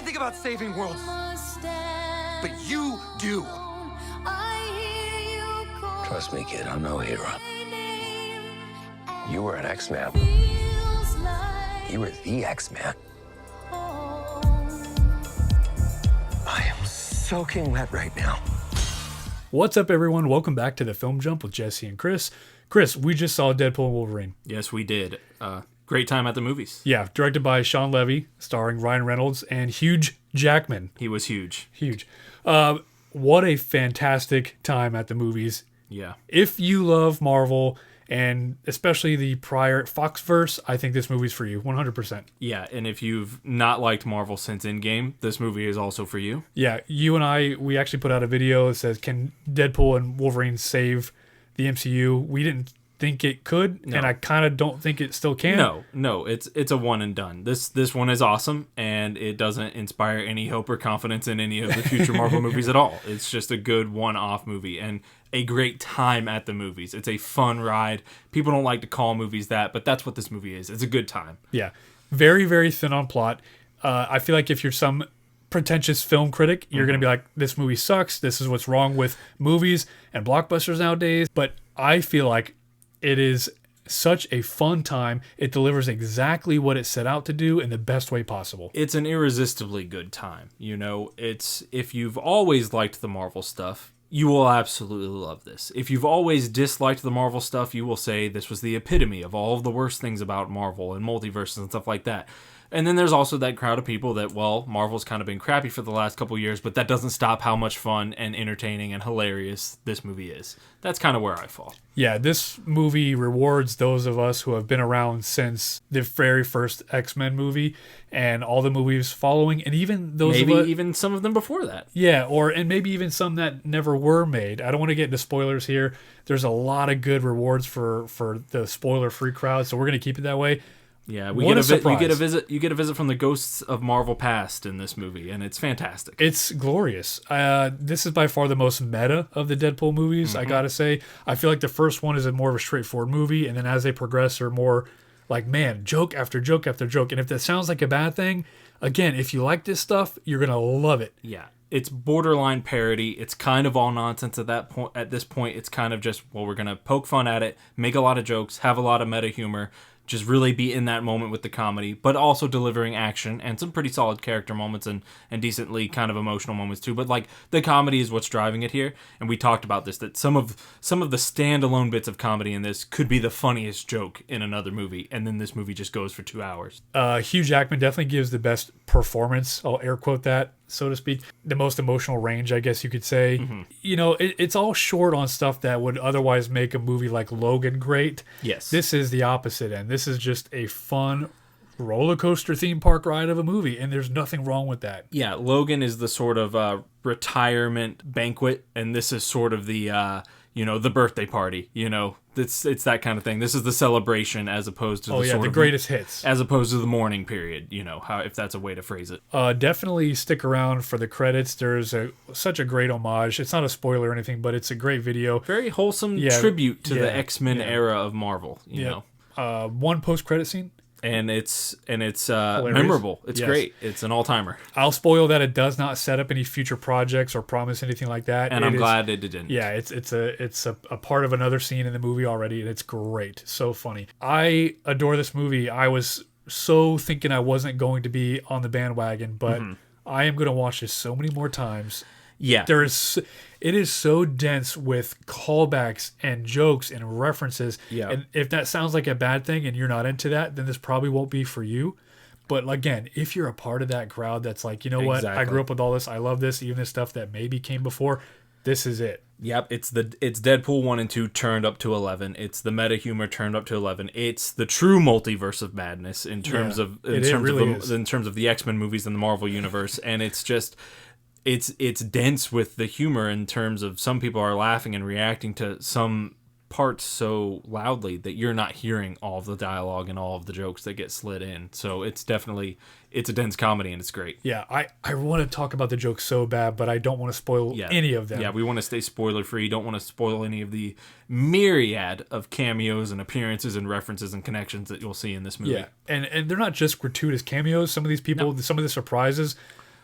anything about saving worlds. But you do. Trust me, kid, I'm no hero. You were an X-Man. You were the X-Man. I am soaking wet right now. What's up, everyone? Welcome back to the Film Jump with Jesse and Chris. Chris, we just saw Deadpool Wolverine. Yes, we did. Great time at the movies. Yeah, directed by Sean Levy, starring Ryan Reynolds and Hugh Jackman. He was huge. Huge. What a fantastic time at the movies. Yeah. If you love Marvel, and especially the prior Foxverse, I think this movie's for you, 100%. Yeah, and if you've not liked Marvel since Endgame, this movie is also for you. Yeah, you and I, we actually put out a video that says, can Deadpool and Wolverine save the MCU? We didn't think it could, and I kind of don't think it still can. No, it's a one and done. This one is awesome, and it doesn't inspire any hope or confidence in any of the future Marvel movies at all. It's just a good one-off movie, and a great time at the movies. It's a fun ride. People don't like to call movies that, but that's what this movie is. It's a good time. Yeah. Very, very thin on plot. I feel like if you're some pretentious film critic, you're going to be like, this movie sucks. This is what's wrong with movies and blockbusters nowadays. But I feel like it is such a fun time. It delivers exactly what it set out to do in the best way possible. It's an irresistibly good time. You know, it's if you've always liked the Marvel stuff, you will absolutely love this. If you've always disliked the Marvel stuff, you will say this was the epitome of all of the worst things about Marvel and multiverses and stuff like that. And then there's also that crowd of people that, well, Marvel's kind of been crappy for the last couple years, but that doesn't stop how much fun and entertaining and hilarious this movie is. That's kind of where I fall. Yeah, this movie rewards those of us who have been around since the very first X-Men movie and all the movies following, and even those even some of them before that. Yeah, and maybe even some that never were made. I don't want to get into spoilers here. There's a lot of good rewards for the spoiler-free crowd, so we're going to keep it that way. Yeah, you get a visit from the ghosts of Marvel past in this movie, and it's fantastic. It's glorious. This is by far the most meta of the Deadpool movies, I gotta say. I feel like the first one is more of a straightforward movie, and then as they progress, they're more like, man, joke after joke after joke. And if that sounds like a bad thing, again, if you like this stuff, you're gonna love it. Yeah. It's borderline parody. It's kind of all nonsense at that point. At this point, it's kind of just, well, we're gonna poke fun at it, make a lot of jokes, have a lot of meta humor, just really be in that moment with the comedy, but also delivering action and some pretty solid character moments and decently kind of emotional moments too. But like the comedy is what's driving it here. And we talked about this, that some of the standalone bits of comedy in this could be the funniest joke in another movie. And then this movie just goes for 2 hours. Hugh Jackman definitely gives the best performance. I'll air quote that, so to speak. The most emotional range, I guess you could say. Mm-hmm. You know, it's all short on stuff that would otherwise make a movie like Logan great. Yes. This is the opposite end. This is just a fun roller coaster theme park ride of a movie, and there's nothing wrong with that. Yeah, Logan is the sort of retirement banquet, and this is sort of the the birthday party. You know, it's that kind of thing. This is the celebration as opposed to the greatest hits, as opposed to the mourning period. You know, if that's a way to phrase it. Definitely stick around for the credits. There's such a great homage. It's not a spoiler or anything, but it's a great video. Very wholesome tribute to the X-Men era of Marvel. You know. One post-credit scene, and it's memorable. It's great. It's an all-timer. I'll spoil that it does not set up any future projects or promise anything like that. And I'm glad it didn't. Yeah, it's a part of another scene in the movie already, and it's great. So funny. I adore this movie. I was so thinking I wasn't going to be on the bandwagon, but I am going to watch this so many more times. Yeah. It is so dense with callbacks and jokes and references. Yeah. And if that sounds like a bad thing and you're not into that, then this probably won't be for you. But again, if you're a part of that crowd that's like, you know what, I grew up with all this, I love this, even this stuff that maybe came before, this is it. Yep, it's Deadpool 1 and 2 turned up to 11. It's the meta humor turned up to 11. It's the true multiverse of madness in terms of the X-Men movies and the Marvel universe, and it's just it's dense with the humor in terms of some people are laughing and reacting to some parts so loudly that you're not hearing all of the dialogue and all of the jokes that get slid in. So it's a dense comedy and it's great. Yeah, I want to talk about the jokes so bad, but I don't want to spoil any of them. Yeah, we want to stay spoiler free. Don't want to spoil any of the myriad of cameos and appearances and references and connections that you'll see in this movie. Yeah, and they're not just gratuitous cameos. Some of these people, some of the surprises,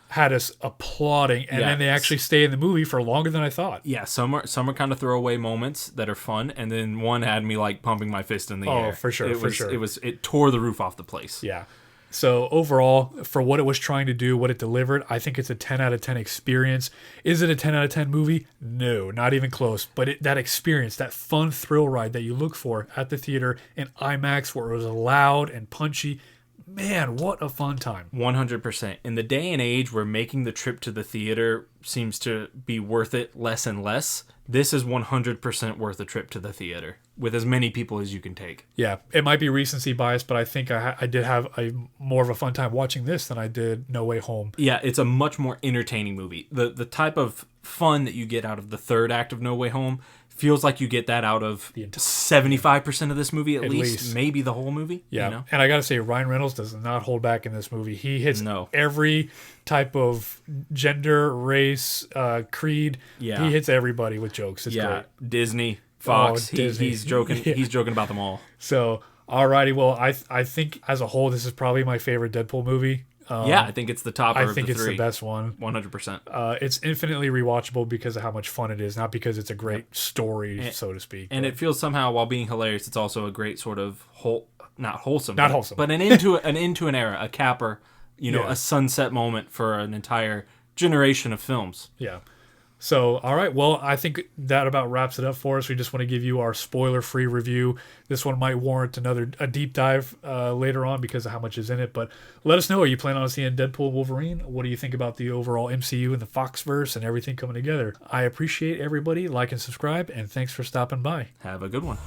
had us applauding, and then they actually stay in the movie for longer than I thought. Yeah, some are kind of throwaway moments that are fun, and then one had me like pumping my fist in the air. Oh, for sure, It tore the roof off the place. Yeah. So overall, for what it was trying to do, what it delivered, I think it's a 10 out of 10 experience. Is it a 10 out of 10 movie? No, not even close. But that experience, that fun thrill ride that you look for at the theater in IMAX where it was loud and punchy, man, what a fun time. 100%. In the day and age where making the trip to the theater seems to be worth it less and less, this is 100% worth a trip to the theater with as many people as you can take. Yeah, it might be recency bias, but I think I did have more of a fun time watching this than I did No Way Home. Yeah, it's a much more entertaining movie. The type of fun that you get out of the third act of No Way Home feels like you get that out of 75% of this movie, at least, maybe the whole movie. Yeah, you know? And I gotta say, Ryan Reynolds does not hold back in this movie. He hits every type of gender, race, creed. Yeah. He hits everybody with jokes. It's great. Disney, Fox, Disney. He's joking. He's joking about them all. So, alrighty, well, I think as a whole, this is probably my favorite Deadpool movie. I think it's the topper of the three. I think it's the best one. 100%. It's infinitely rewatchable because of how much fun it is, not because it's a great story, so to speak. And it feels somehow, while being hilarious, it's also a great sort of not wholesome, but an into an era, a capper, a sunset moment for an entire generation of films. Yeah. So, all right. Well, I think that about wraps it up for us. We just want to give you our spoiler-free review. This one might warrant a deep dive later on because of how much is in it. But let us know. Are you planning on seeing Deadpool Wolverine? What do you think about the overall MCU and the Foxverse and everything coming together? I appreciate everybody. Like and subscribe, and thanks for stopping by. Have a good one.